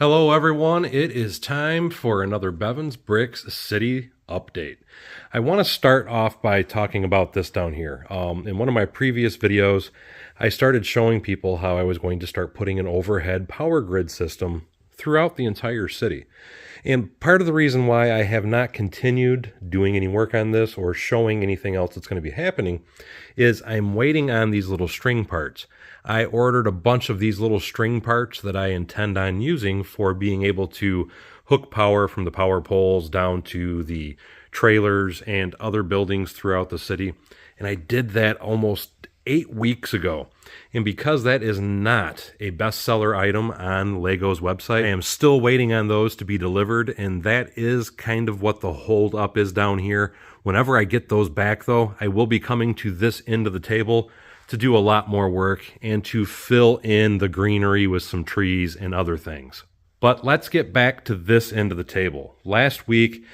Hello everyone, it is time for another Bevins Bricks City update. I want to start off by talking about this down here. In one of my previous videos, I started showing people how I was going to start putting an overhead power grid system throughout the entire city. And part of the reason why I have not continued doing any work on this or showing anything else that's going to be happening is I'm waiting on these little string parts. I ordered a bunch of these little string parts that I intend on using for being able to hook power from the power poles down to the trailers and other buildings throughout the city. And I did that almost 8 weeks ago. And because that is not a bestseller item on Lego's website, I am still waiting on those to be delivered, and that is kind of what the hold up is down here. Whenever I get those back though, I will be coming to this end of the table to do a lot more work and to fill in the greenery with some trees and other things. But let's get back to this end of the table. Last week,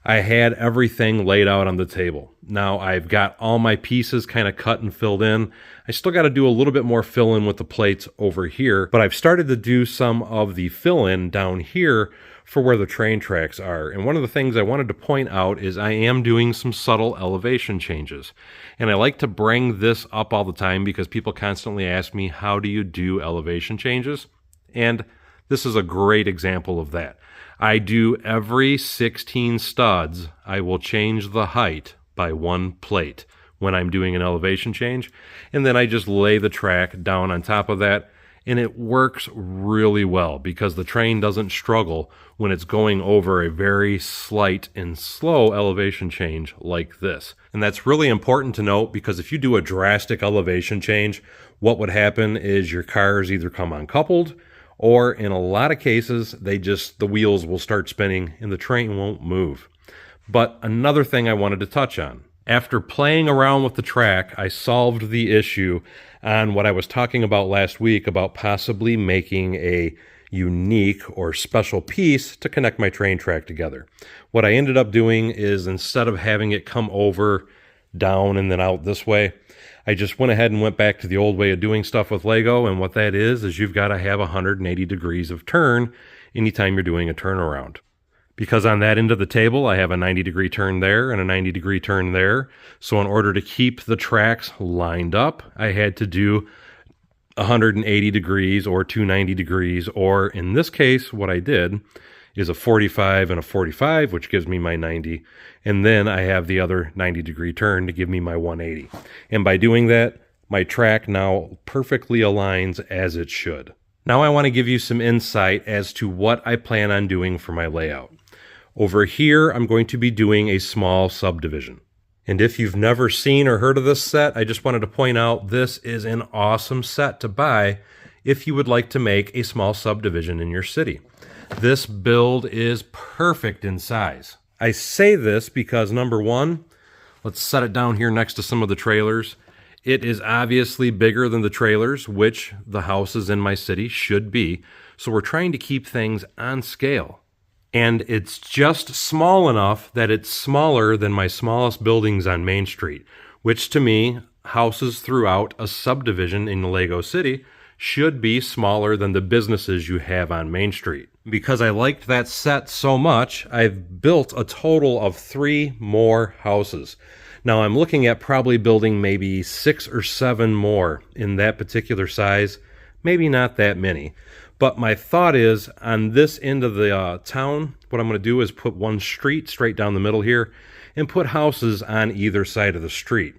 I had everything laid out on the table. Now I've got all my pieces kind of cut and filled in. I still got to do a little bit more fill in with the plates over here, but I've started to do some of the fill in down here for where the train tracks are. And one of the things I wanted to point out is I am doing some subtle elevation changes. And I like to bring this up all the time because people constantly ask me, how do you do elevation changes? And this is a great example of that. I do every 16 studs, I will change the height by 1 plate when I'm doing an elevation change. And then I just lay the track down on top of that. And it works really well because the train doesn't struggle when it's going over a very slight and slow elevation change like this. And that's really important to note because if you do a drastic elevation change, what would happen is your cars either come uncoupled or in a lot of cases, the wheels will start spinning and the train won't move. But another thing I wanted to touch on. After playing around with the track, I solved the issue on what I was talking about last week about possibly making a unique or special piece to connect my train track together. What I ended up doing is instead of having it come over, down, and then out this way, I just went ahead and went back to the old way of doing stuff with Lego, and what that is you've got to have 180 degrees of turn anytime you're doing a turnaround. Because on that end of the table, I have a 90-degree turn there and a 90-degree turn there. So in order to keep the tracks lined up, I had to do 180 degrees or 290 degrees, or in this case, what I did is a 45 and a 45, which gives me my 90. And then I have the other 90-degree turn to give me my 180. And by doing that, my track now perfectly aligns as it should. Now I want to give you some insight as to what I plan on doing for my layout. Over here, I'm going to be doing a small subdivision. And if you've never seen or heard of this set, I just wanted to point out this is an awesome set to buy if you would like to make a small subdivision in your city. This build is perfect in size. I say this because number one, let's set it down here next to some of the trailers. It is obviously bigger than the trailers, which the houses in my city should be. So we're trying to keep things on scale. And it's just small enough that it's smaller than my smallest buildings on Main Street, which to me, houses throughout a subdivision in the Lego City should be smaller than the businesses you have on Main Street. Because I liked that set so much, I've built a total of 3 more houses. Now I'm looking at probably building maybe 6 or 7 more in that particular size, maybe not that many. But my thought is, on this end of the town, what I'm going to do is put one street straight down the middle here and put houses on either side of the street.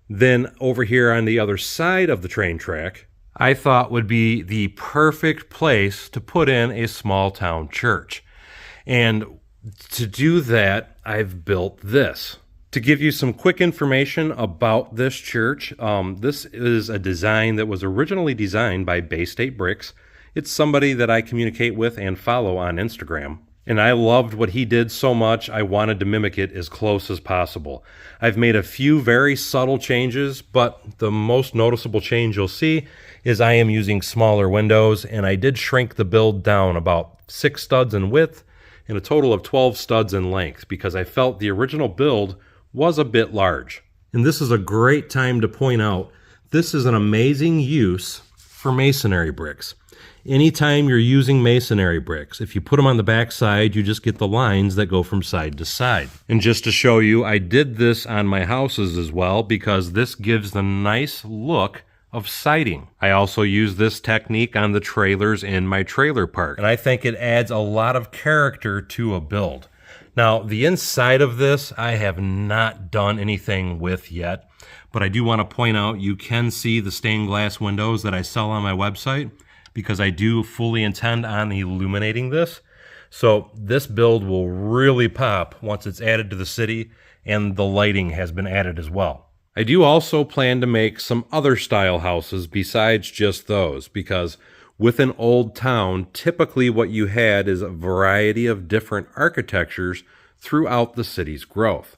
Then over here on the other side of the train track, I thought would be the perfect place to put in a small town church. And to do that, I've built this. To give you some quick information about this church, this is a design that was originally designed by Bay State Bricks. It's somebody that I communicate with and follow on Instagram. And I loved what he did so much, I wanted to mimic it as close as possible. I've made a few very subtle changes, but the most noticeable change you'll see is I am using smaller windows, and I did shrink the build down about 6 studs in width and a total of 12 studs in length because I felt the original build was a bit large. And this is a great time to point out, this is an amazing use for masonry bricks. Anytime you're using masonry bricks, if you put them on the back side, you just get the lines that go from side to side. And just to show you, I did this on my houses as well because this gives the nice look of siding. I also use this technique on the trailers in my trailer park, and I think it adds a lot of character to a build. Now, the inside of this, I have not done anything with yet, but I do want to point out you can see the stained glass windows that I sell on my website, because I do fully intend on illuminating this. So this build will really pop once it's added to the city and the lighting has been added as well. I do also plan to make some other style houses besides just those, because with an old town, typically what you had is a variety of different architectures throughout the city's growth.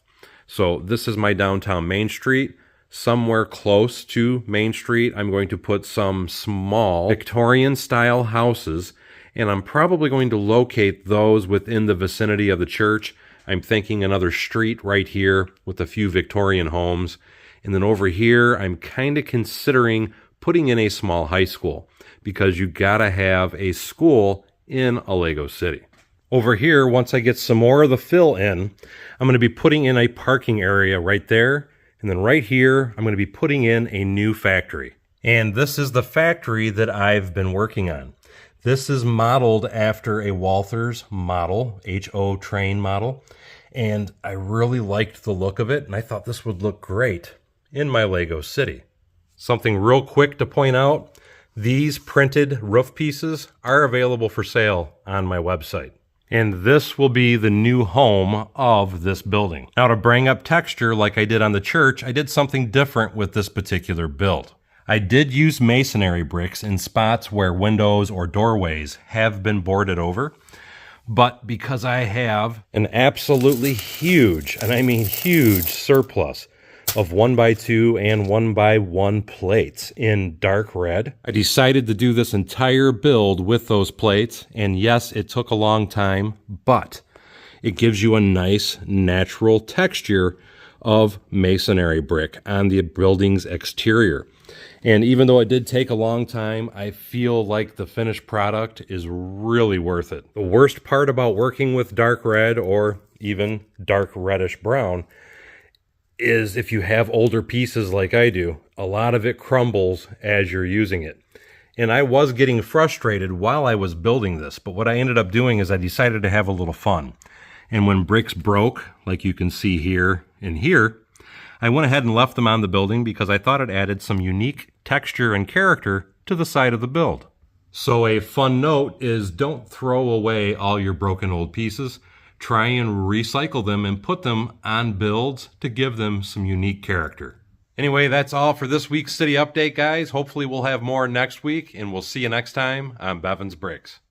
So this is my downtown Main Street. Somewhere close to Main Street, I'm going to put some small Victorian-style houses, and I'm probably going to locate those within the vicinity of the church. I'm thinking another street right here with a few Victorian homes. And then over here, I'm kind of considering putting in a small high school, because you gotta have a school in a Lego city. Over here, once I get some more of the fill in, I'm going to be putting in a parking area right there. And then right here, I'm going to be putting in a new factory. And this is the factory that I've been working on. This is modeled after a Walthers model, HO train model. And I really liked the look of it, and I thought this would look great in my Lego city. Something real quick to point out, these printed roof pieces are available for sale on my website. And this will be the new home of this building. Now, to bring up texture like I did on the church, I did something different with this particular build. I did use masonry bricks in spots where windows or doorways have been boarded over. But because I have an absolutely huge, and I mean huge, surplus of 1x2 and 1x1 plates in dark red, I decided to do this entire build with those plates. And yes, it took a long time, but it gives you a nice natural texture of masonry brick on the building's exterior. And even though it did take a long time, I feel like the finished product is really worth it. The worst part about working with dark red or even dark reddish brown is if you have older pieces like I do, a lot of it crumbles as you're using it. And I was getting frustrated while I was building this, but what I ended up doing is I decided to have a little fun. And when bricks broke, like you can see here and here, I went ahead and left them on the building because I thought it added some unique texture and character to the side of the build. So a fun note is don't throw away all your broken old pieces. Try and recycle them and put them on builds to give them some unique character. Anyway, that's all for this week's City Update, guys. Hopefully we'll have more next week, and we'll see you next time on Bevins Bricks.